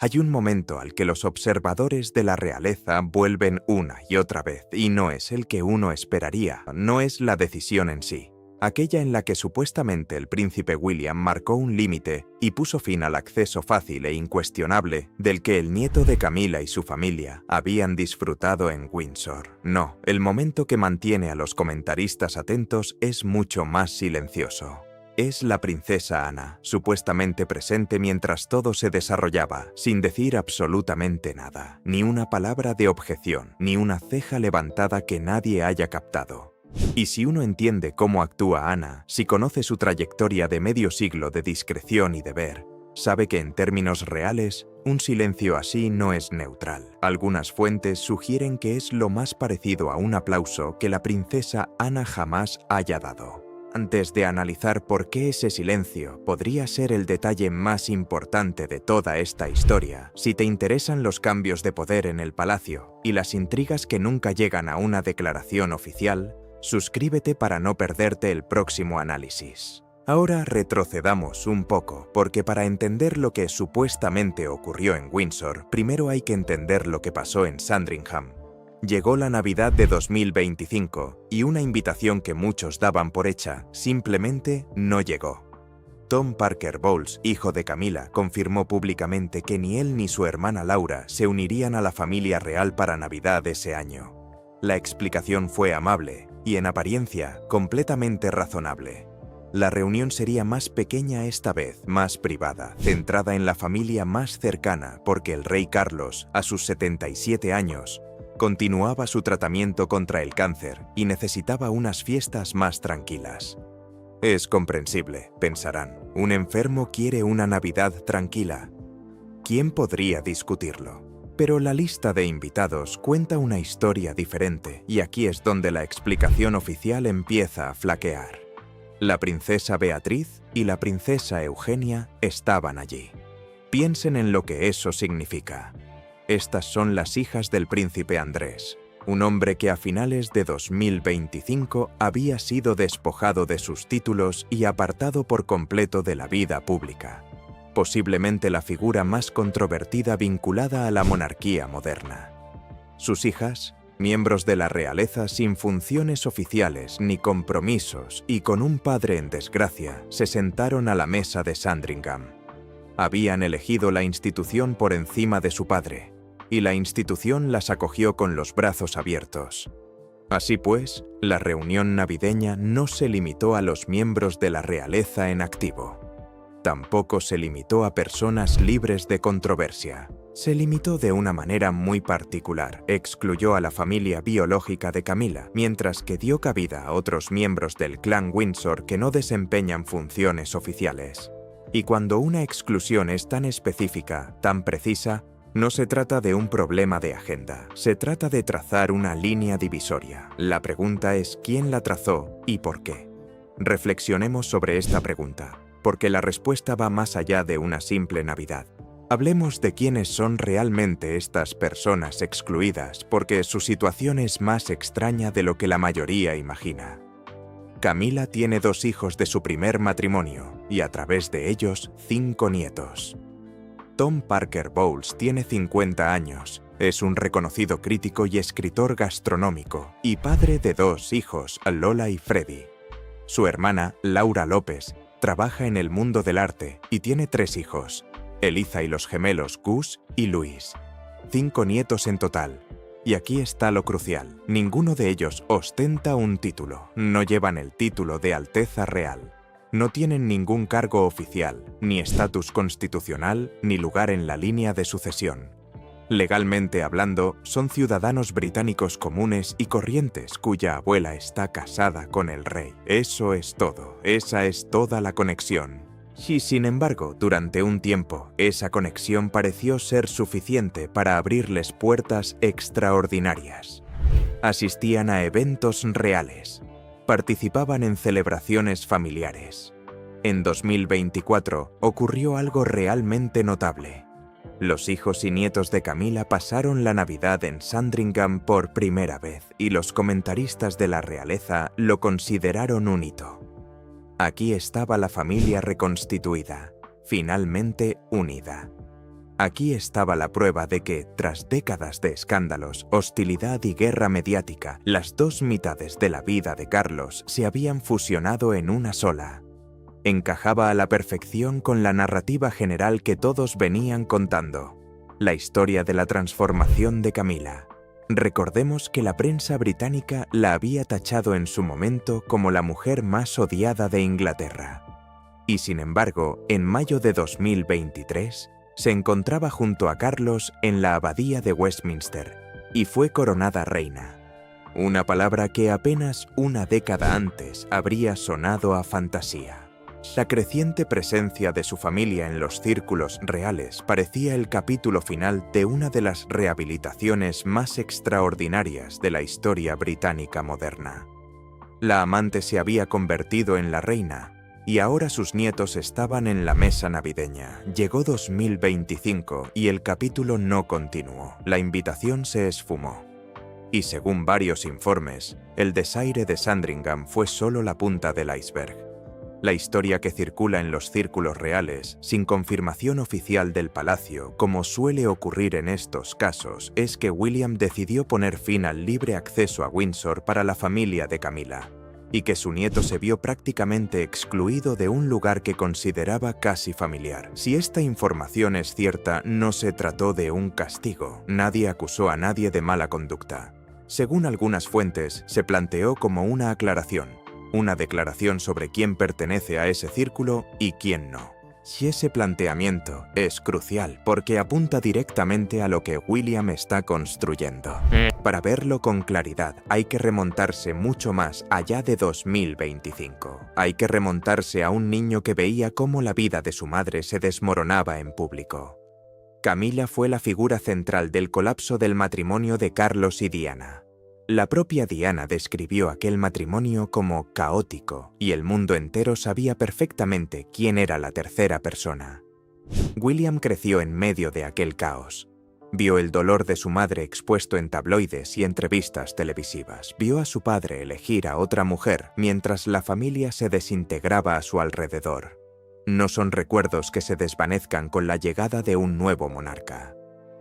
Hay un momento al que los observadores de la realeza vuelven una y otra vez, y no es el que uno esperaría, no es la decisión en sí. Aquella en la que supuestamente el príncipe William marcó un límite y puso fin al acceso fácil e incuestionable del que el nieto de Camila y su familia habían disfrutado en Windsor. No, el momento que mantiene a los comentaristas atentos es mucho más silencioso. Es la princesa Ana, supuestamente presente mientras todo se desarrollaba, sin decir absolutamente nada, ni una palabra de objeción, ni una ceja levantada que nadie haya captado. Y si uno entiende cómo actúa Ana, si conoce su trayectoria de medio siglo de discreción y deber, sabe que en términos reales, un silencio así no es neutral. Algunas fuentes sugieren que es lo más parecido a un aplauso que la princesa Ana jamás haya dado. Antes de analizar por qué ese silencio podría ser el detalle más importante de toda esta historia, si te interesan los cambios de poder en el palacio y las intrigas que nunca llegan a una declaración oficial, suscríbete para no perderte el próximo análisis. Ahora retrocedamos un poco, porque para entender lo que supuestamente ocurrió en Windsor, primero hay que entender lo que pasó en Sandringham. Llegó la Navidad de 2025 y una invitación que muchos daban por hecha simplemente no llegó. Tom Parker Bowles, hijo de Camila, confirmó públicamente que ni él ni su hermana Laura se unirían a la familia real para Navidad ese año. La explicación fue amable y, en apariencia, completamente razonable. La reunión sería más pequeña esta vez, más privada, centrada en la familia más cercana porque el rey Carlos, a sus 77 años, continuaba su tratamiento contra el cáncer y necesitaba unas fiestas más tranquilas. Es comprensible, pensarán. Un enfermo quiere una Navidad tranquila. ¿Quién podría discutirlo? Pero la lista de invitados cuenta una historia diferente, y aquí es donde la explicación oficial empieza a flaquear. La princesa Beatriz y la princesa Eugenia estaban allí. Piensen en lo que eso significa. Estas son las hijas del príncipe Andrés, un hombre que a finales de 2025 había sido despojado de sus títulos y apartado por completo de la vida pública. Posiblemente la figura más controvertida vinculada a la monarquía moderna. Sus hijas, miembros de la realeza sin funciones oficiales ni compromisos y con un padre en desgracia, se sentaron a la mesa de Sandringham. Habían elegido la institución por encima de su padre, y la institución las acogió con los brazos abiertos. Así pues, la reunión navideña no se limitó a los miembros de la realeza en activo. Tampoco se limitó a personas libres de controversia. Se limitó de una manera muy particular. Excluyó a la familia biológica de Camila, mientras que dio cabida a otros miembros del clan Windsor que no desempeñan funciones oficiales. Y cuando una exclusión es tan específica, tan precisa, no se trata de un problema de agenda, se trata de trazar una línea divisoria. La pregunta es quién la trazó y por qué. Reflexionemos sobre esta pregunta, porque la respuesta va más allá de una simple Navidad. Hablemos de quiénes son realmente estas personas excluidas, porque su situación es más extraña de lo que la mayoría imagina. Camila tiene 2 hijos de su primer matrimonio y a través de ellos 5 nietos. Tom Parker Bowles tiene 50 años, es un reconocido crítico y escritor gastronómico y padre de 2 hijos, Lola y Freddy. Su hermana, Laura López, trabaja en el mundo del arte y tiene 3 hijos, Eliza y los gemelos Gus y Luis. 5 nietos en total. Y aquí está lo crucial, ninguno de ellos ostenta un título, no llevan el título de Alteza Real. No tienen ningún cargo oficial, ni estatus constitucional, ni lugar en la línea de sucesión. Legalmente hablando, son ciudadanos británicos comunes y corrientes cuya abuela está casada con el rey. Eso es todo, esa es toda la conexión. Y sin embargo, durante un tiempo, esa conexión pareció ser suficiente para abrirles puertas extraordinarias. Asistían a eventos reales. Participaban en celebraciones familiares. En 2024 ocurrió algo realmente notable. Los hijos y nietos de Camila pasaron la Navidad en Sandringham por primera vez y los comentaristas de la realeza lo consideraron un hito. Aquí estaba la familia reconstituida, finalmente unida. Aquí estaba la prueba de que, tras décadas de escándalos, hostilidad y guerra mediática, las dos mitades de la vida de Carlos se habían fusionado en una sola. Encajaba a la perfección con la narrativa general que todos venían contando, la historia de la transformación de Camila. Recordemos que la prensa británica la había tachado en su momento como la mujer más odiada de Inglaterra. Y sin embargo, en mayo de 2023, se encontraba junto a Carlos en la abadía de Westminster y fue coronada reina. Una palabra que apenas una década antes habría sonado a fantasía. La creciente presencia de su familia en los círculos reales parecía el capítulo final de una de las rehabilitaciones más extraordinarias de la historia británica moderna. La amante se había convertido en la reina, y ahora sus nietos estaban en la mesa navideña. Llegó 2025 y el capítulo no continuó. La invitación se esfumó. Y según varios informes, el desaire de Sandringham fue solo la punta del iceberg. La historia que circula en los círculos reales, sin confirmación oficial del palacio, como suele ocurrir en estos casos, es que William decidió poner fin al libre acceso a Windsor para la familia de Camila, y que su nieto se vio prácticamente excluido de un lugar que consideraba casi familiar. Si esta información es cierta, no se trató de un castigo. Nadie acusó a nadie de mala conducta. Según algunas fuentes, se planteó como una aclaración, una declaración sobre quién pertenece a ese círculo y quién no. Y ese planteamiento es crucial porque apunta directamente a lo que William está construyendo. Para verlo con claridad, hay que remontarse mucho más allá de 2025. Hay que remontarse a un niño que veía cómo la vida de su madre se desmoronaba en público. Camila fue la figura central del colapso del matrimonio de Carlos y Diana. La propia Diana describió aquel matrimonio como caótico, y el mundo entero sabía perfectamente quién era la tercera persona. William creció en medio de aquel caos. Vio el dolor de su madre expuesto en tabloides y entrevistas televisivas. Vio a su padre elegir a otra mujer mientras la familia se desintegraba a su alrededor. No son recuerdos que se desvanezcan con la llegada de un nuevo monarca.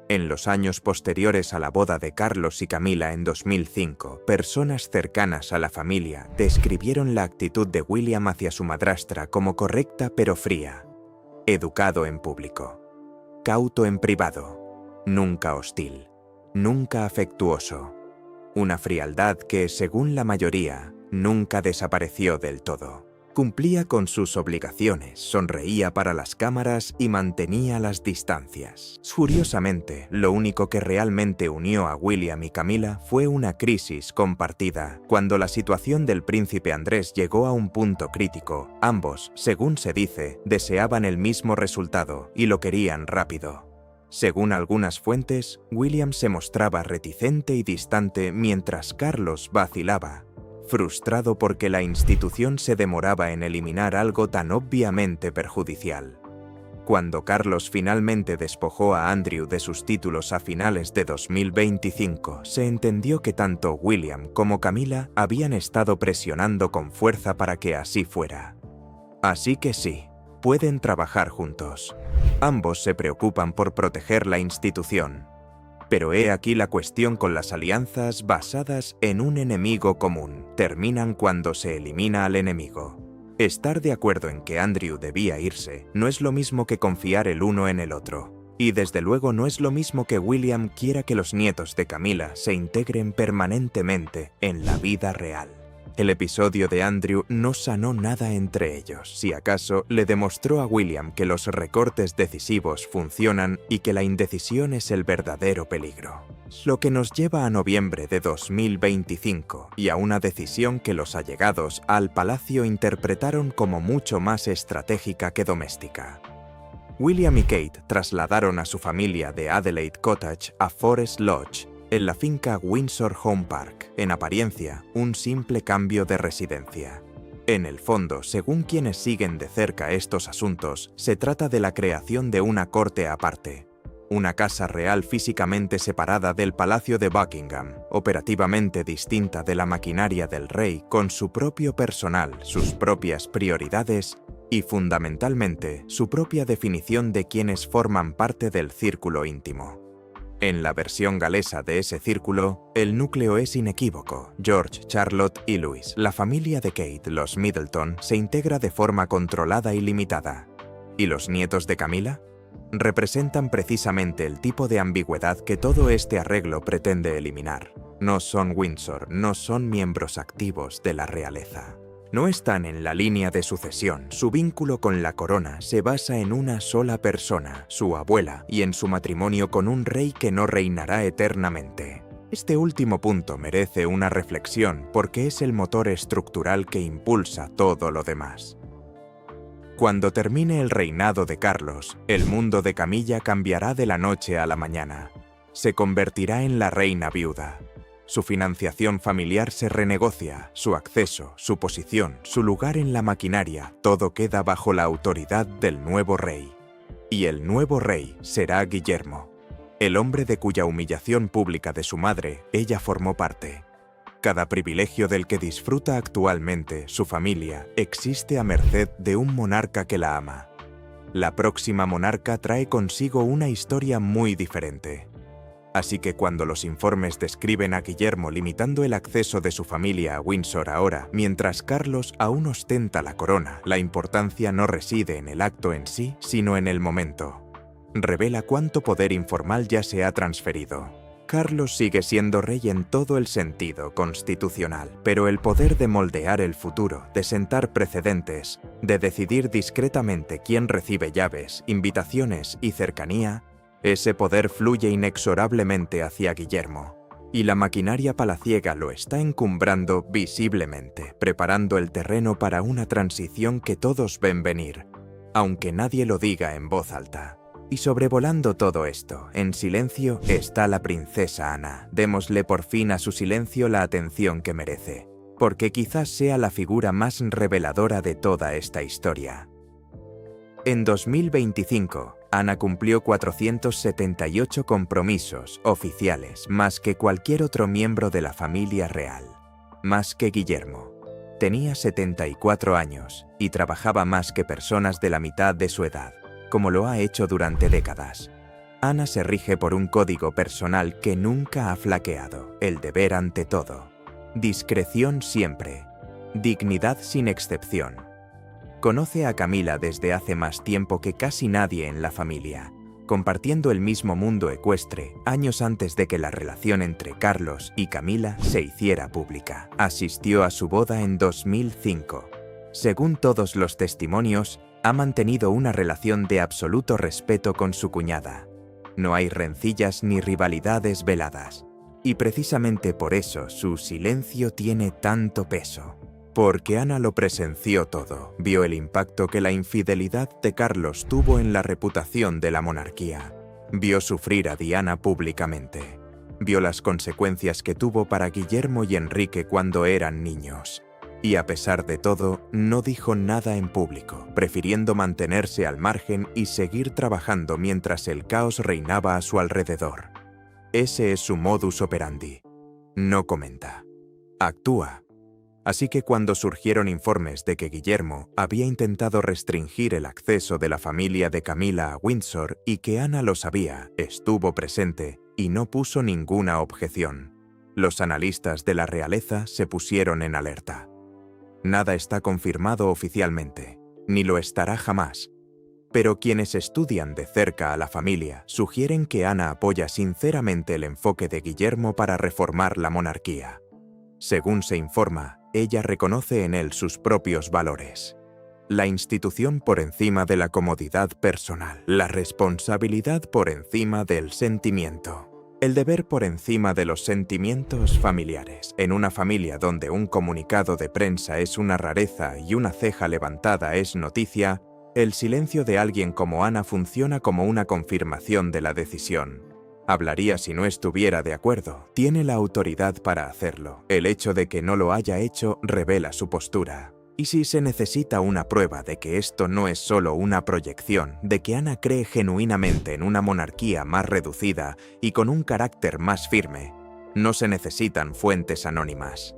En los años posteriores a la boda de Carlos y Camila en 2005, personas cercanas a la familia describieron la actitud de William hacia su madrastra como correcta pero fría, educado en público, cauto en privado, nunca hostil, nunca afectuoso. Una frialdad que, según la mayoría, nunca desapareció del todo. Cumplía con sus obligaciones, sonreía para las cámaras y mantenía las distancias. Curiosamente, lo único que realmente unió a William y Camila fue una crisis compartida. Cuando la situación del príncipe Andrés llegó a un punto crítico, ambos, según se dice, deseaban el mismo resultado y lo querían rápido. Según algunas fuentes, William se mostraba reticente y distante mientras Carlos vacilaba, frustrado porque la institución se demoraba en eliminar algo tan obviamente perjudicial. Cuando Carlos finalmente despojó a Andrew de sus títulos a finales de 2025, se entendió que tanto William como Camila habían estado presionando con fuerza para que así fuera. Así que sí, pueden trabajar juntos. Ambos se preocupan por proteger la institución. Pero he aquí la cuestión con las alianzas basadas en un enemigo común. Terminan cuando se elimina al enemigo. Estar de acuerdo en que Andrew debía irse no es lo mismo que confiar el uno en el otro. Y desde luego no es lo mismo que William quiera que los nietos de Camila se integren permanentemente en la vida real. El episodio de Andrew no sanó nada entre ellos. Si acaso, le demostró a William que los recortes decisivos funcionan y que la indecisión es el verdadero peligro. Lo que nos lleva a noviembre de 2025 y a una decisión que los allegados al palacio interpretaron como mucho más estratégica que doméstica. William y Kate trasladaron a su familia de Adelaide Cottage a Forest Lodge, en la finca Windsor Home Park, en apariencia, un simple cambio de residencia. En el fondo, según quienes siguen de cerca estos asuntos, se trata de la creación de una corte aparte, una casa real físicamente separada del Palacio de Buckingham, operativamente distinta de la maquinaria del rey, con su propio personal, sus propias prioridades y fundamentalmente su propia definición de quienes forman parte del círculo íntimo. En la versión galesa de ese círculo, el núcleo es inequívoco: George, Charlotte y Louis. La familia de Kate, los Middleton, se integra de forma controlada y limitada. ¿Y los nietos de Camilla? Representan precisamente el tipo de ambigüedad que todo este arreglo pretende eliminar. No son Windsor, no son miembros activos de la realeza. No están en la línea de sucesión. Su vínculo con la corona se basa en una sola persona, su abuela, y en su matrimonio con un rey que no reinará eternamente. Este último punto merece una reflexión porque es el motor estructural que impulsa todo lo demás. Cuando termine el reinado de Carlos, el mundo de Camilla cambiará de la noche a la mañana. Se convertirá en la reina viuda. Su financiación familiar se renegocia, su acceso, su posición, su lugar en la maquinaria, todo queda bajo la autoridad del nuevo rey. Y el nuevo rey será Guillermo, el hombre de cuya humillación pública de su madre ella formó parte. Cada privilegio del que disfruta actualmente su familia existe a merced de un monarca que la ama. La próxima monarca trae consigo una historia muy diferente. Así que cuando los informes describen a Guillermo limitando el acceso de su familia a Windsor ahora, mientras Carlos aún ostenta la corona, la importancia no reside en el acto en sí, sino en el momento. Revela cuánto poder informal ya se ha transferido. Carlos sigue siendo rey en todo el sentido constitucional, pero el poder de moldear el futuro, de sentar precedentes, de decidir discretamente quién recibe llaves, invitaciones y cercanía, ese poder fluye inexorablemente hacia Guillermo, y la maquinaria palaciega lo está encumbrando visiblemente, preparando el terreno para una transición que todos ven venir, aunque nadie lo diga en voz alta. Y sobrevolando todo esto, en silencio, está la princesa Ana. Démosle por fin a su silencio la atención que merece, porque quizás sea la figura más reveladora de toda esta historia. En 2025, Ana cumplió 478 compromisos oficiales, más que cualquier otro miembro de la familia real, más que Guillermo. Tenía 74 años y trabajaba más que personas de la mitad de su edad, como lo ha hecho durante décadas. Ana se rige por un código personal que nunca ha flaqueado: el deber ante todo, discreción siempre, dignidad sin excepción. Conoce a Camila desde hace más tiempo que casi nadie en la familia, compartiendo el mismo mundo ecuestre años antes de que la relación entre Carlos y Camila se hiciera pública. Asistió a su boda en 2005. Según todos los testimonios, ha mantenido una relación de absoluto respeto con su cuñada. No hay rencillas ni rivalidades veladas. Y precisamente por eso su silencio tiene tanto peso. Porque Ana lo presenció todo, vio el impacto que la infidelidad de Carlos tuvo en la reputación de la monarquía, vio sufrir a Diana públicamente, vio las consecuencias que tuvo para Guillermo y Enrique cuando eran niños, y a pesar de todo, no dijo nada en público, prefiriendo mantenerse al margen y seguir trabajando mientras el caos reinaba a su alrededor. Ese es su modus operandi. No comenta. Actúa. Así que cuando surgieron informes de que Guillermo había intentado restringir el acceso de la familia de Camila a Windsor y que Ana lo sabía, estuvo presente y no puso ninguna objeción. Los analistas de la realeza se pusieron en alerta. Nada está confirmado oficialmente, ni lo estará jamás. Pero quienes estudian de cerca a la familia sugieren que Ana apoya sinceramente el enfoque de Guillermo para reformar la monarquía. Según se informa, ella reconoce en él sus propios valores. La institución por encima de la comodidad personal, la responsabilidad por encima del sentimiento, el deber por encima de los sentimientos familiares. En una familia donde un comunicado de prensa es una rareza y una ceja levantada es noticia, el silencio de alguien como Ana funciona como una confirmación de la decisión. Hablaría si no estuviera de acuerdo. Tiene la autoridad para hacerlo. El hecho de que no lo haya hecho revela su postura. Y si se necesita una prueba de que esto no es solo una proyección, de que Ana cree genuinamente en una monarquía más reducida y con un carácter más firme, no se necesitan fuentes anónimas.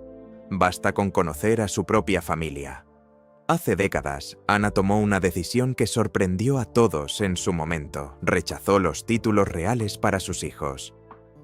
Basta con conocer a su propia familia. Hace décadas, Ana tomó una decisión que sorprendió a todos en su momento. Rechazó los títulos reales para sus hijos.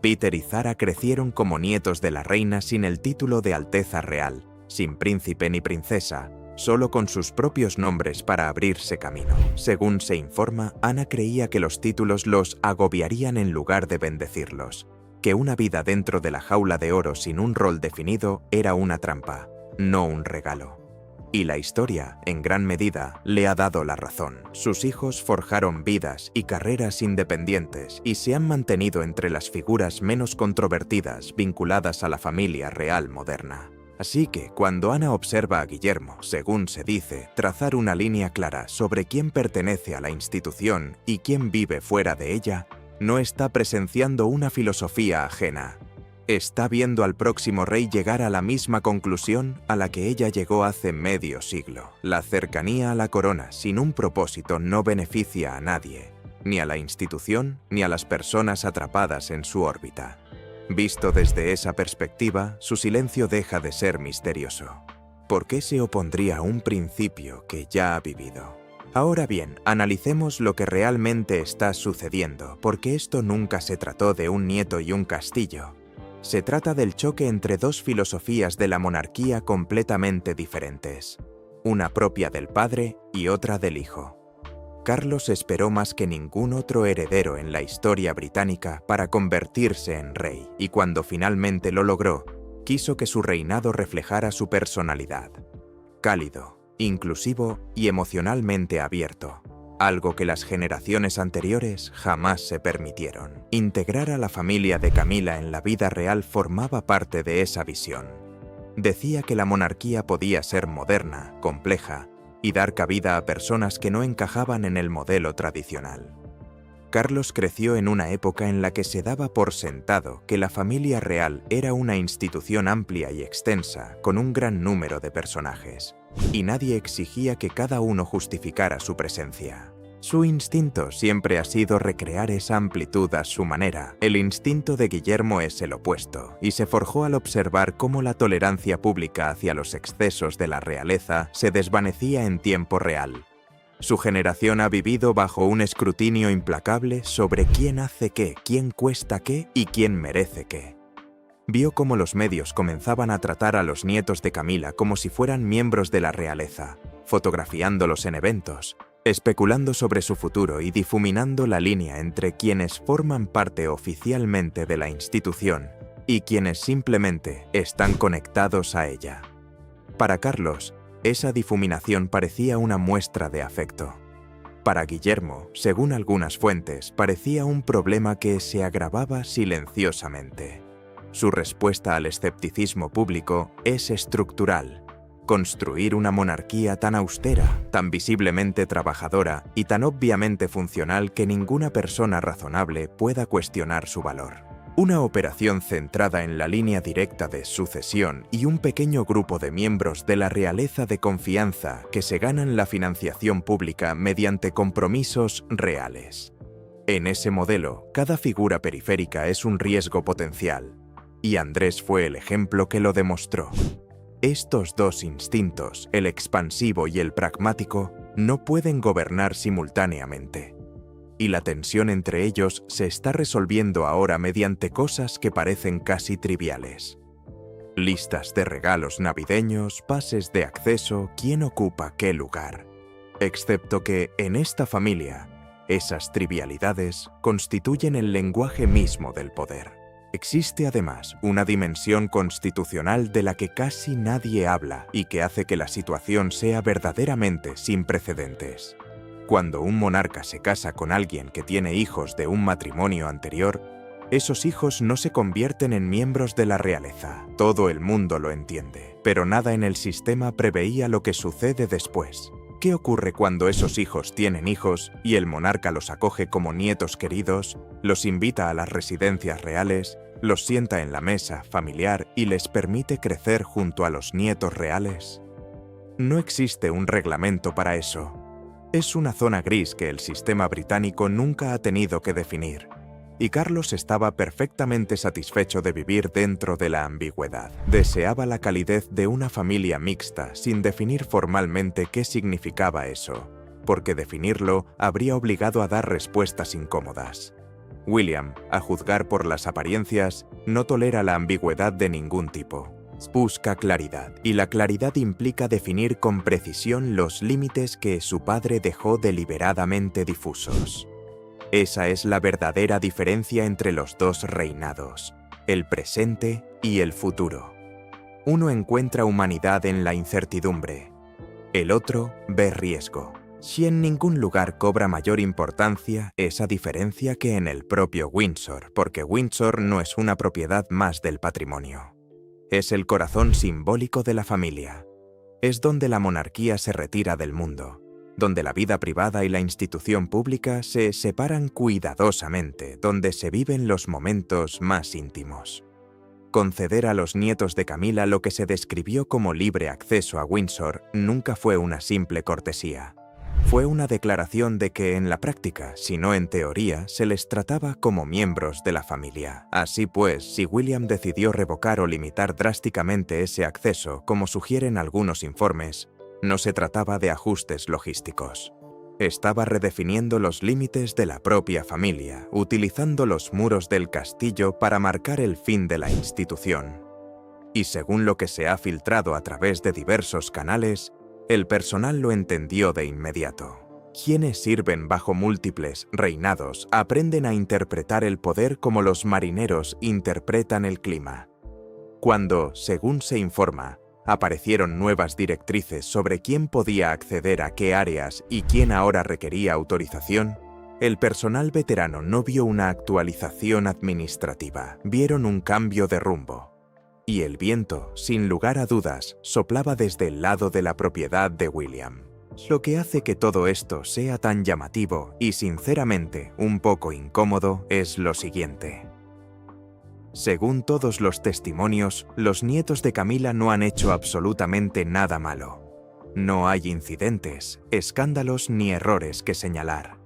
Peter y Zara crecieron como nietos de la reina sin el título de Alteza Real, sin príncipe ni princesa, solo con sus propios nombres para abrirse camino. Según se informa, Ana creía que los títulos los agobiarían en lugar de bendecirlos, que una vida dentro de la jaula de oro sin un rol definido era una trampa, no un regalo. Y la historia, en gran medida, le ha dado la razón. Sus hijos forjaron vidas y carreras independientes y se han mantenido entre las figuras menos controvertidas vinculadas a la familia real moderna. Así que, cuando Ana observa a Guillermo, según se dice, trazar una línea clara sobre quién pertenece a la institución y quién vive fuera de ella, no está presenciando una filosofía ajena. Está viendo al próximo rey llegar a la misma conclusión a la que ella llegó hace medio siglo. La cercanía a la corona sin un propósito no beneficia a nadie, ni a la institución ni a las personas atrapadas en su órbita. Visto desde esa perspectiva, su silencio deja de ser misterioso. ¿Por qué se opondría a un principio que ya ha vivido? Ahora bien, analicemos lo que realmente está sucediendo, porque esto nunca se trató de un nieto y un castillo. Se trata del choque entre dos filosofías de la monarquía completamente diferentes, una propia del padre y otra del hijo. Carlos esperó más que ningún otro heredero en la historia británica para convertirse en rey, y cuando finalmente lo logró, quiso que su reinado reflejara su personalidad. Cálido, inclusivo y emocionalmente abierto. Algo que las generaciones anteriores jamás se permitieron. Integrar a la familia de Camila en la vida real formaba parte de esa visión. Decía que la monarquía podía ser moderna, compleja, y dar cabida a personas que no encajaban en el modelo tradicional. Carlos creció en una época en la que se daba por sentado que la familia real era una institución amplia y extensa, con un gran número de personajes, y nadie exigía que cada uno justificara su presencia. Su instinto siempre ha sido recrear esa amplitud a su manera. El instinto de Guillermo es el opuesto, y se forjó al observar cómo la tolerancia pública hacia los excesos de la realeza se desvanecía en tiempo real. Su generación ha vivido bajo un escrutinio implacable sobre quién hace qué, quién cuesta qué y quién merece qué. Vio cómo los medios comenzaban a tratar a los nietos de Camila como si fueran miembros de la realeza, fotografiándolos en eventos, especulando sobre su futuro y difuminando la línea entre quienes forman parte oficialmente de la institución y quienes simplemente están conectados a ella. Para Carlos, esa difuminación parecía una muestra de afecto. Para Guillermo, según algunas fuentes, parecía un problema que se agravaba silenciosamente. Su respuesta al escepticismo público es estructural. Construir una monarquía tan austera, tan visiblemente trabajadora y tan obviamente funcional que ninguna persona razonable pueda cuestionar su valor. Una operación centrada en la línea directa de sucesión y un pequeño grupo de miembros de la realeza de confianza que se ganan la financiación pública mediante compromisos reales. En ese modelo, cada figura periférica es un riesgo potencial, y Andrés fue el ejemplo que lo demostró. Estos dos instintos, el expansivo y el pragmático, no pueden gobernar simultáneamente. Y la tensión entre ellos se está resolviendo ahora mediante cosas que parecen casi triviales. Listas de regalos navideños, pases de acceso, quién ocupa qué lugar. Excepto que, en esta familia, esas trivialidades constituyen el lenguaje mismo del poder. Existe además una dimensión constitucional de la que casi nadie habla y que hace que la situación sea verdaderamente sin precedentes. Cuando un monarca se casa con alguien que tiene hijos de un matrimonio anterior, esos hijos no se convierten en miembros de la realeza. Todo el mundo lo entiende, pero nada en el sistema preveía lo que sucede después. ¿Qué ocurre cuando esos hijos tienen hijos y el monarca los acoge como nietos queridos, los invita a las residencias reales, los sienta en la mesa familiar y les permite crecer junto a los nietos reales? No existe un reglamento para eso. Es una zona gris que el sistema británico nunca ha tenido que definir. y Carlos estaba perfectamente satisfecho de vivir dentro de la ambigüedad. Deseaba la calidez de una familia mixta sin definir formalmente qué significaba eso, porque definirlo habría obligado a dar respuestas incómodas. William, a juzgar por las apariencias, no tolera la ambigüedad de ningún tipo. Busca claridad, y la claridad implica definir con precisión los límites que su padre dejó deliberadamente difusos. Esa es la verdadera diferencia entre los dos reinados, el presente y el futuro. Uno encuentra humanidad en la incertidumbre, el otro ve riesgo. Si en ningún lugar cobra mayor importancia esa diferencia que en el propio Windsor, porque Windsor no es una propiedad más del patrimonio. Es el corazón simbólico de la familia. Es donde la monarquía se retira del mundo, donde la vida privada y la institución pública se separan cuidadosamente, donde se viven los momentos más íntimos. Conceder a los nietos de Camila lo que se describió como libre acceso a Windsor nunca fue una simple cortesía. Fue una declaración de que en la práctica, si no en teoría, se les trataba como miembros de la familia. Así pues, si William decidió revocar o limitar drásticamente ese acceso, como sugieren algunos informes, no se trataba de ajustes logísticos. Estaba redefiniendo los límites de la propia familia, utilizando los muros del castillo para marcar el fin de la institución. Y según lo que se ha filtrado a través de diversos canales, el personal lo entendió de inmediato. Quienes sirven bajo múltiples reinados aprenden a interpretar el poder como los marineros interpretan el clima. Cuando, según se informa, aparecieron nuevas directrices sobre quién podía acceder a qué áreas y quién ahora requería autorización, el personal veterano no vio una actualización administrativa, vieron un cambio de rumbo. Y el viento, sin lugar a dudas, soplaba desde el lado de la propiedad de William. Lo que hace que todo esto sea tan llamativo y, sinceramente, un poco incómodo es lo siguiente. Según todos los testimonios, los nietos de Camila no han hecho absolutamente nada malo. No hay incidentes, escándalos ni errores que señalar.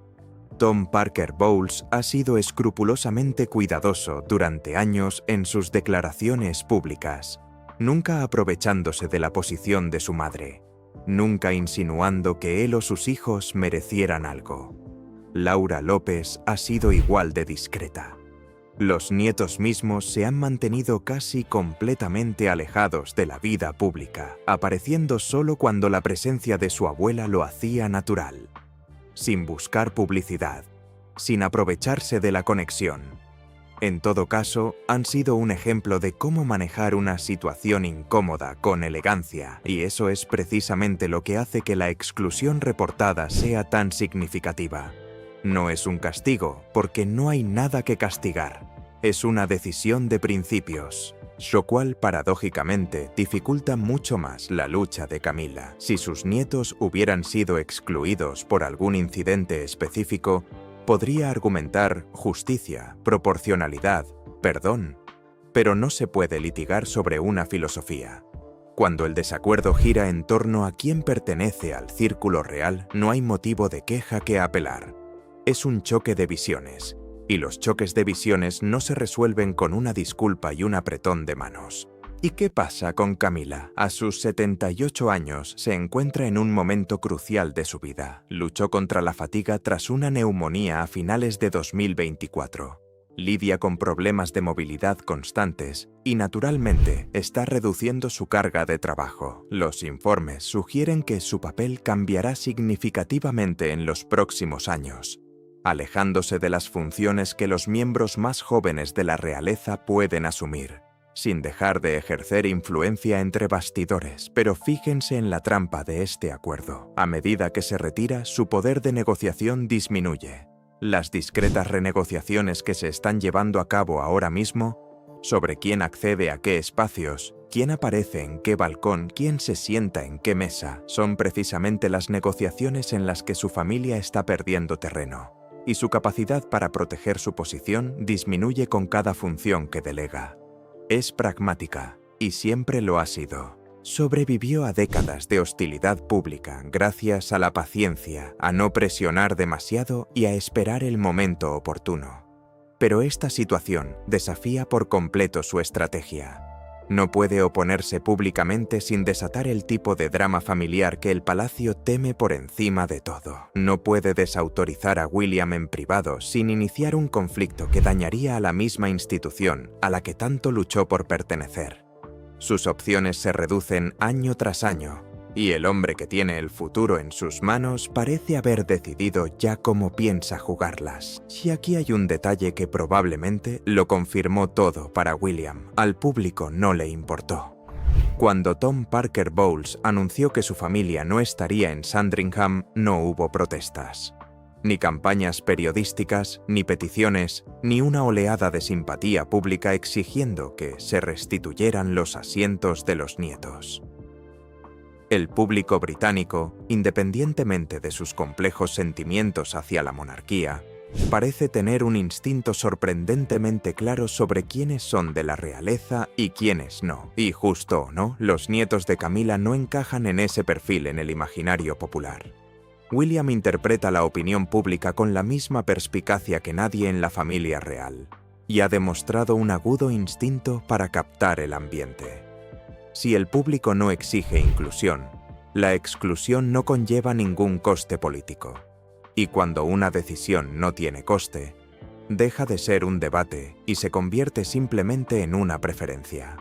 Tom Parker Bowles ha sido escrupulosamente cuidadoso durante años en sus declaraciones públicas, nunca aprovechándose de la posición de su madre, nunca insinuando que él o sus hijos merecieran algo. Laura López ha sido igual de discreta. Los nietos mismos se han mantenido casi completamente alejados de la vida pública, apareciendo solo cuando la presencia de su abuela lo hacía natural, sin buscar publicidad, sin aprovecharse de la conexión. En todo caso, han sido un ejemplo de cómo manejar una situación incómoda con elegancia, y eso es precisamente lo que hace que la exclusión reportada sea tan significativa. No es un castigo, porque no hay nada que castigar. Es una decisión de principios, lo cual, paradójicamente, dificulta mucho más la lucha de Camila. Si sus nietos hubieran sido excluidos por algún incidente específico, podría argumentar justicia, proporcionalidad, perdón, pero no se puede litigar sobre una filosofía. Cuando el desacuerdo gira en torno a quién pertenece al círculo real, no hay motivo de queja que apelar. Es un choque de visiones, y los choques de visiones no se resuelven con una disculpa y un apretón de manos. ¿Y qué pasa con Camila? A sus 78 años se encuentra en un momento crucial de su vida. Luchó contra la fatiga tras una neumonía a finales de 2024. Lidia con problemas de movilidad constantes y, naturalmente, está reduciendo su carga de trabajo. Los informes sugieren que su papel cambiará significativamente en los próximos años, alejándose de las funciones que los miembros más jóvenes de la realeza pueden asumir, sin dejar de ejercer influencia entre bastidores. Pero fíjense en la trampa de este acuerdo. A medida que se retira, su poder de negociación disminuye. Las discretas renegociaciones que se están llevando a cabo ahora mismo, sobre quién accede a qué espacios, quién aparece en qué balcón, quién se sienta en qué mesa, son precisamente las negociaciones en las que su familia está perdiendo terreno, y su capacidad para proteger su posición disminuye con cada función que delega. Es pragmática, y siempre lo ha sido. Sobrevivió a décadas de hostilidad pública gracias a la paciencia, a no presionar demasiado y a esperar el momento oportuno. Pero esta situación desafía por completo su estrategia. No puede oponerse públicamente sin desatar el tipo de drama familiar que el palacio teme por encima de todo. No puede desautorizar a William en privado sin iniciar un conflicto que dañaría a la misma institución a la que tanto luchó por pertenecer. Sus opciones se reducen año tras año, y el hombre que tiene el futuro en sus manos parece haber decidido ya cómo piensa jugarlas. Y aquí hay un detalle que probablemente lo confirmó todo para William. Al público no le importó. Cuando Tom Parker Bowles anunció que su familia no estaría en Sandringham, no hubo protestas. Ni campañas periodísticas, ni peticiones, ni una oleada de simpatía pública exigiendo que se restituyeran los asientos de los nietos. El público británico, independientemente de sus complejos sentimientos hacia la monarquía, parece tener un instinto sorprendentemente claro sobre quiénes son de la realeza y quiénes no. Y justo o no, los nietos de Camila no encajan en ese perfil en el imaginario popular. William interpreta la opinión pública con la misma perspicacia que nadie en la familia real, y ha demostrado un agudo instinto para captar el ambiente. Si el público no exige inclusión, la exclusión no conlleva ningún coste político. Y cuando una decisión no tiene coste, deja de ser un debate y se convierte simplemente en una preferencia.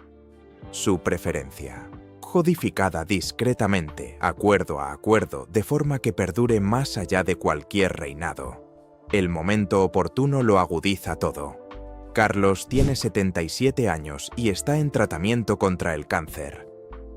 Su preferencia, codificada discretamente, acuerdo a acuerdo, de forma que perdure más allá de cualquier reinado. El momento oportuno lo agudiza todo. Carlos tiene 77 años y está en tratamiento contra el cáncer.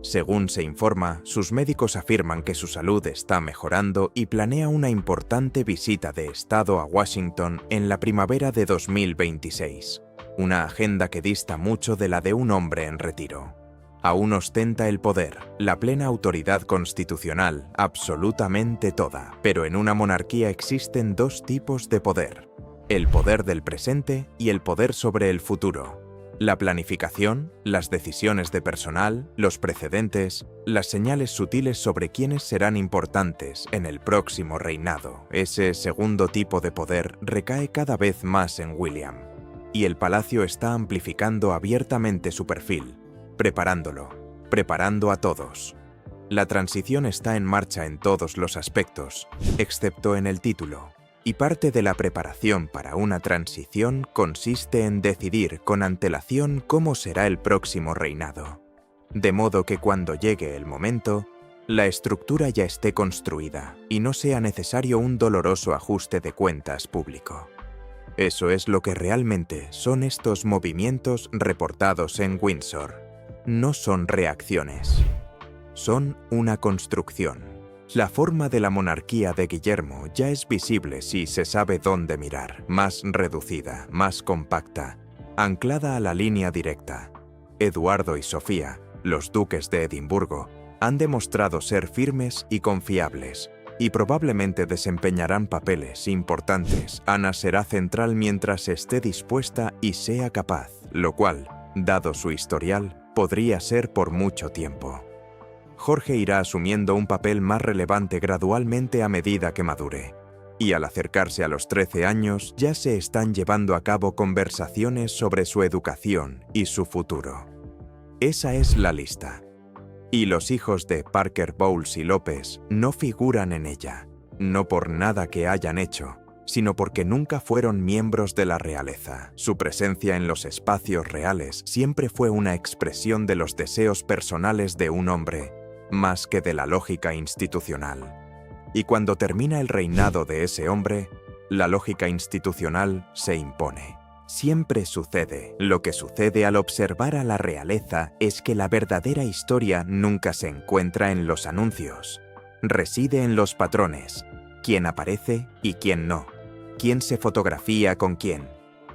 Según se informa, sus médicos afirman que su salud está mejorando y planea una importante visita de Estado a Washington en la primavera de 2026, una agenda que dista mucho de la de un hombre en retiro. Aún ostenta el poder, la plena autoridad constitucional, absolutamente toda, pero en una monarquía existen dos tipos de poder: el poder del presente y el poder sobre el futuro. La planificación, las decisiones de personal, los precedentes, las señales sutiles sobre quiénes serán importantes en el próximo reinado. Ese segundo tipo de poder recae cada vez más en William, y el palacio está amplificando abiertamente su perfil, preparando a todos. La transición está en marcha en todos los aspectos, excepto en el título. Y parte de la preparación para una transición consiste en decidir con antelación cómo será el próximo reinado, de modo que cuando llegue el momento, la estructura ya esté construida y no sea necesario un doloroso ajuste de cuentas público. Eso es lo que realmente son estos movimientos reportados en Windsor. No son reacciones, son una construcción. La forma de la monarquía de Guillermo ya es visible si se sabe dónde mirar, más reducida, más compacta, anclada a la línea directa. Eduardo y Sofía, los duques de Edimburgo, han demostrado ser firmes y confiables, y probablemente desempeñarán papeles importantes. Ana será central mientras esté dispuesta y sea capaz, lo cual, dado su historial, podría ser por mucho tiempo. Jorge irá asumiendo un papel más relevante gradualmente a medida que madure, y al acercarse a los 13 años ya se están llevando a cabo conversaciones sobre su educación y su futuro. Esa es la lista. Y los hijos de Parker Bowles y López no figuran en ella, no por nada que hayan hecho, sino porque nunca fueron miembros de la realeza. Su presencia en los espacios reales siempre fue una expresión de los deseos personales de un hombre, más que de la lógica institucional. Y cuando termina el reinado de ese hombre, la lógica institucional se impone. Siempre sucede. Lo que sucede al observar a la realeza es que la verdadera historia nunca se encuentra en los anuncios. Reside en los patrones. Quién aparece y quién no. Quién se fotografía con quién.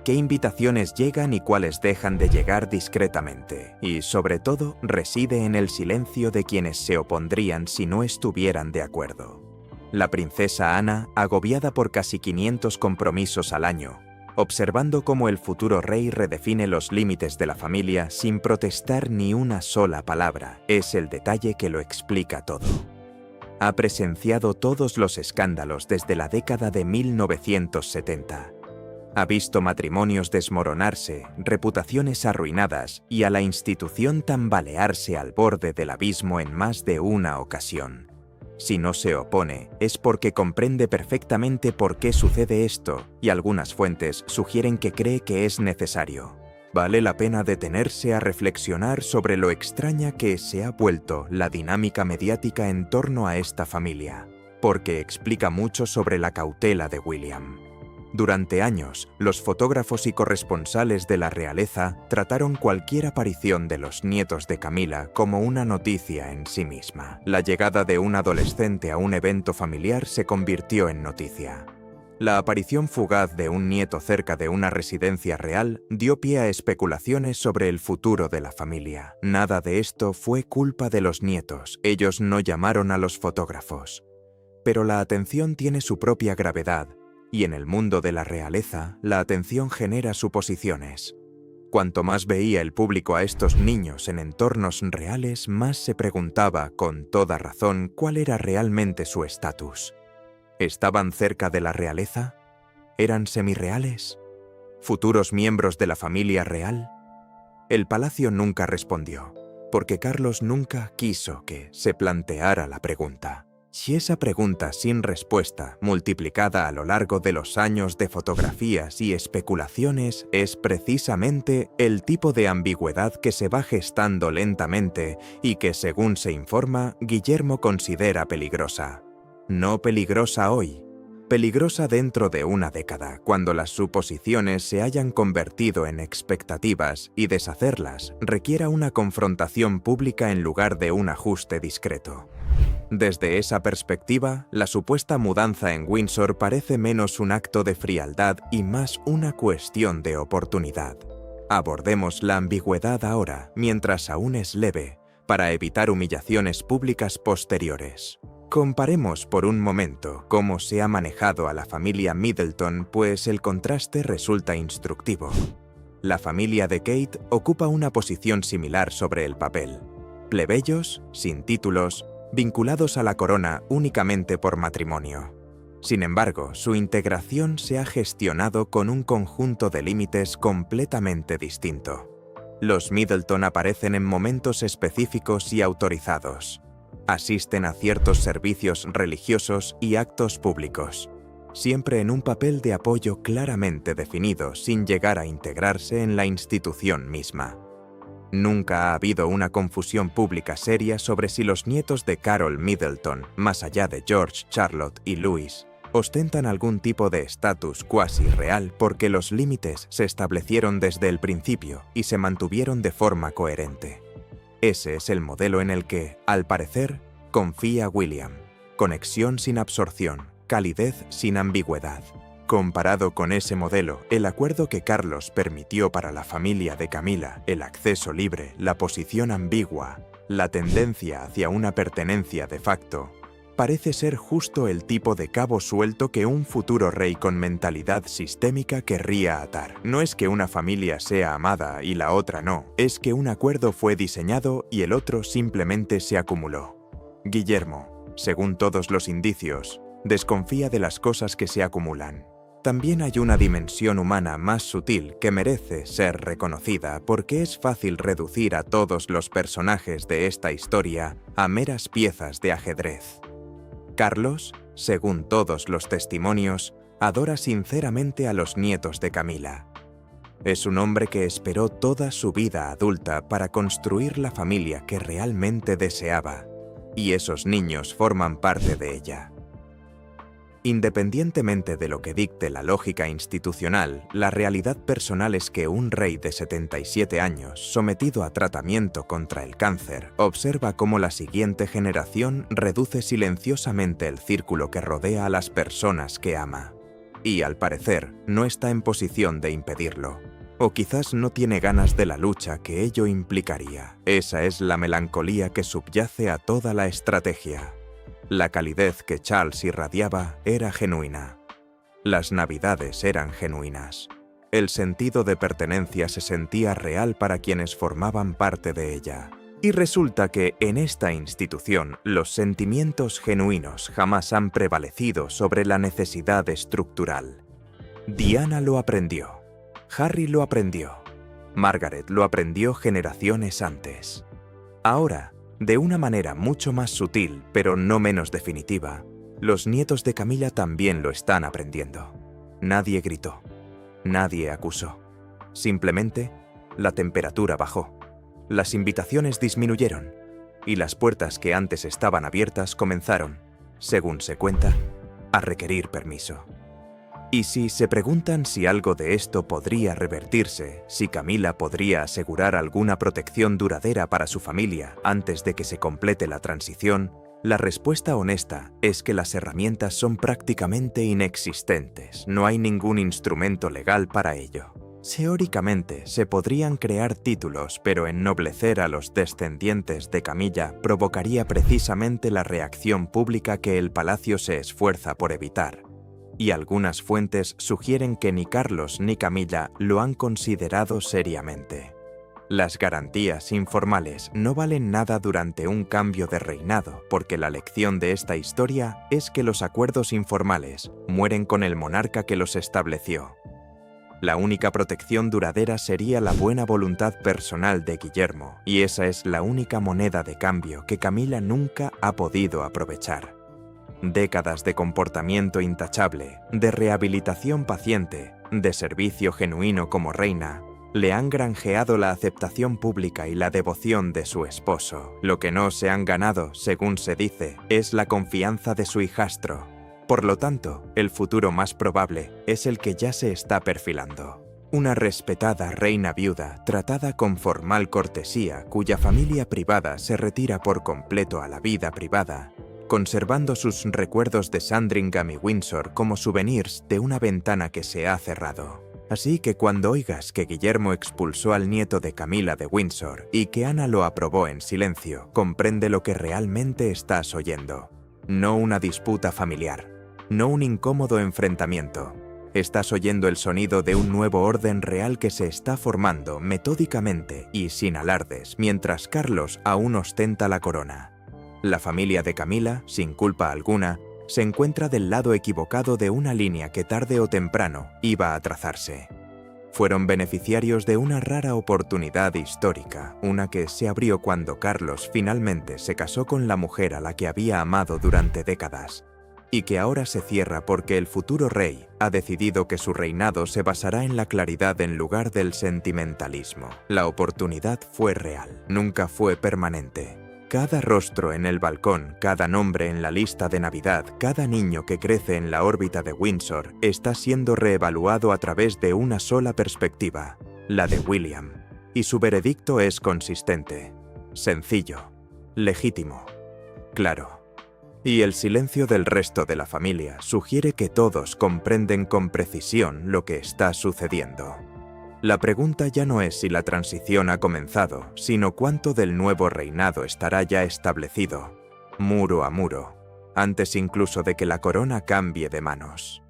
Qué invitaciones llegan y cuáles dejan de llegar discretamente. Y, sobre todo, reside en el silencio de quienes se opondrían si no estuvieran de acuerdo. La princesa Ana, agobiada por casi 500 compromisos al año, observando cómo el futuro rey redefine los límites de la familia sin protestar ni una sola palabra, es el detalle que lo explica todo. Ha presenciado todos los escándalos desde la década de 1970. Ha visto matrimonios desmoronarse, reputaciones arruinadas y a la institución tambalearse al borde del abismo en más de una ocasión. Si no se opone, es porque comprende perfectamente por qué sucede esto, y algunas fuentes sugieren que cree que es necesario. Vale la pena detenerse a reflexionar sobre lo extraña que se ha vuelto la dinámica mediática en torno a esta familia, porque explica mucho sobre la cautela de William. Durante años, los fotógrafos y corresponsales de la realeza trataron cualquier aparición de los nietos de Camila como una noticia en sí misma. La llegada de un adolescente a un evento familiar se convirtió en noticia. La aparición fugaz de un nieto cerca de una residencia real dio pie a especulaciones sobre el futuro de la familia. Nada de esto fue culpa de los nietos, ellos no llamaron a los fotógrafos. Pero la atención tiene su propia gravedad, y en el mundo de la realeza, la atención genera suposiciones. Cuanto más veía el público a estos niños en entornos reales, más se preguntaba, con toda razón, cuál era realmente su estatus. ¿Estaban cerca de la realeza? ¿Eran semirreales? ¿Futuros miembros de la familia real? El palacio nunca respondió, porque Carlos nunca quiso que se planteara la pregunta. Si esa pregunta sin respuesta, multiplicada a lo largo de los años de fotografías y especulaciones, es precisamente el tipo de ambigüedad que se va gestando lentamente y que, según se informa, Guillermo considera peligrosa. No peligrosa hoy, peligrosa dentro de una década, cuando las suposiciones se hayan convertido en expectativas y deshacerlas requiera una confrontación pública en lugar de un ajuste discreto. Desde esa perspectiva, la supuesta mudanza en Windsor parece menos un acto de frialdad y más una cuestión de oportunidad. Abordemos la ambigüedad ahora, mientras aún es leve, para evitar humillaciones públicas posteriores. Comparemos por un momento cómo se ha manejado a la familia Middleton, pues el contraste resulta instructivo. La familia de Kate ocupa una posición similar sobre el papel. Plebeyos, sin títulos, vinculados a la corona únicamente por matrimonio. Sin embargo, su integración se ha gestionado con un conjunto de límites completamente distinto. Los Middleton aparecen en momentos específicos y autorizados. Asisten a ciertos servicios religiosos y actos públicos, siempre en un papel de apoyo claramente definido sin llegar a integrarse en la institución misma. Nunca ha habido una confusión pública seria sobre si los nietos de Carol Middleton, más allá de George, Charlotte y Louis, ostentan algún tipo de estatus cuasi real porque los límites se establecieron desde el principio y se mantuvieron de forma coherente. Ese es el modelo en el que, al parecer, confía William. Conexión sin absorción, calidez sin ambigüedad. Comparado con ese modelo, el acuerdo que Carlos permitió para la familia de Camila, el acceso libre, la posición ambigua, la tendencia hacia una pertenencia de facto, parece ser justo el tipo de cabo suelto que un futuro rey con mentalidad sistémica querría atar. No es que una familia sea amada y la otra no, es que un acuerdo fue diseñado y el otro simplemente se acumuló. Guillermo, según todos los indicios, desconfía de las cosas que se acumulan. También hay una dimensión humana más sutil que merece ser reconocida porque es fácil reducir a todos los personajes de esta historia a meras piezas de ajedrez. Carlos, según todos los testimonios, adora sinceramente a los nietos de Camila. Es un hombre que esperó toda su vida adulta para construir la familia que realmente deseaba, y esos niños forman parte de ella. Independientemente de lo que dicte la lógica institucional, la realidad personal es que un rey de 77 años, sometido a tratamiento contra el cáncer, observa cómo la siguiente generación reduce silenciosamente el círculo que rodea a las personas que ama. Y, al parecer, no está en posición de impedirlo. O quizás no tiene ganas de la lucha que ello implicaría. Esa es la melancolía que subyace a toda la estrategia. La calidez que Charles irradiaba era genuina. Las navidades eran genuinas. El sentido de pertenencia se sentía real para quienes formaban parte de ella. Y resulta que en esta institución los sentimientos genuinos jamás han prevalecido sobre la necesidad estructural. Diana lo aprendió. Harry lo aprendió. Margaret lo aprendió generaciones antes. Ahora, de una manera mucho más sutil, pero no menos definitiva, los nietos de Camilla también lo están aprendiendo. Nadie gritó. Nadie acusó. Simplemente, la temperatura bajó. Las invitaciones disminuyeron. Y las puertas que antes estaban abiertas comenzaron, según se cuenta, a requerir permiso. Y si se preguntan si algo de esto podría revertirse, si Camilla podría asegurar alguna protección duradera para su familia antes de que se complete la transición, la respuesta honesta es que las herramientas son prácticamente inexistentes. No hay ningún instrumento legal para ello. Teóricamente, se podrían crear títulos, pero ennoblecer a los descendientes de Camilla provocaría precisamente la reacción pública que el palacio se esfuerza por evitar. Y algunas fuentes sugieren que ni Carlos ni Camilla lo han considerado seriamente. Las garantías informales no valen nada durante un cambio de reinado, porque la lección de esta historia es que los acuerdos informales mueren con el monarca que los estableció. La única protección duradera sería la buena voluntad personal de Guillermo, y esa es la única moneda de cambio que Camilla nunca ha podido aprovechar. Décadas de comportamiento intachable, de rehabilitación paciente, de servicio genuino como reina, le han granjeado la aceptación pública y la devoción de su esposo. Lo que no se han ganado, según se dice, es la confianza de su hijastro. Por lo tanto, el futuro más probable es el que ya se está perfilando. Una respetada reina viuda, tratada con formal cortesía, cuya familia privada se retira por completo a la vida privada, conservando sus recuerdos de Sandringham y Windsor como souvenirs de una ventana que se ha cerrado. Así que cuando oigas que Guillermo expulsó al nieto de Camilla de Windsor y que Ana lo aprobó en silencio, comprende lo que realmente estás oyendo. No una disputa familiar, no un incómodo enfrentamiento. Estás oyendo el sonido de un nuevo orden real que se está formando metódicamente y sin alardes, mientras Carlos aún ostenta la corona. La familia de Camilla, sin culpa alguna, se encuentra del lado equivocado de una línea que tarde o temprano iba a trazarse. Fueron beneficiarios de una rara oportunidad histórica, una que se abrió cuando Carlos finalmente se casó con la mujer a la que había amado durante décadas, y que ahora se cierra porque el futuro rey ha decidido que su reinado se basará en la claridad en lugar del sentimentalismo. La oportunidad fue real, nunca fue permanente. Cada rostro en el balcón, cada nombre en la lista de Navidad, cada niño que crece en la órbita de Windsor está siendo reevaluado a través de una sola perspectiva, la de William. Y su veredicto es consistente, sencillo, legítimo, claro. Y el silencio del resto de la familia sugiere que todos comprenden con precisión lo que está sucediendo. La pregunta ya no es si la transición ha comenzado, sino cuánto del nuevo reinado estará ya establecido, muro a muro, antes incluso de que la corona cambie de manos.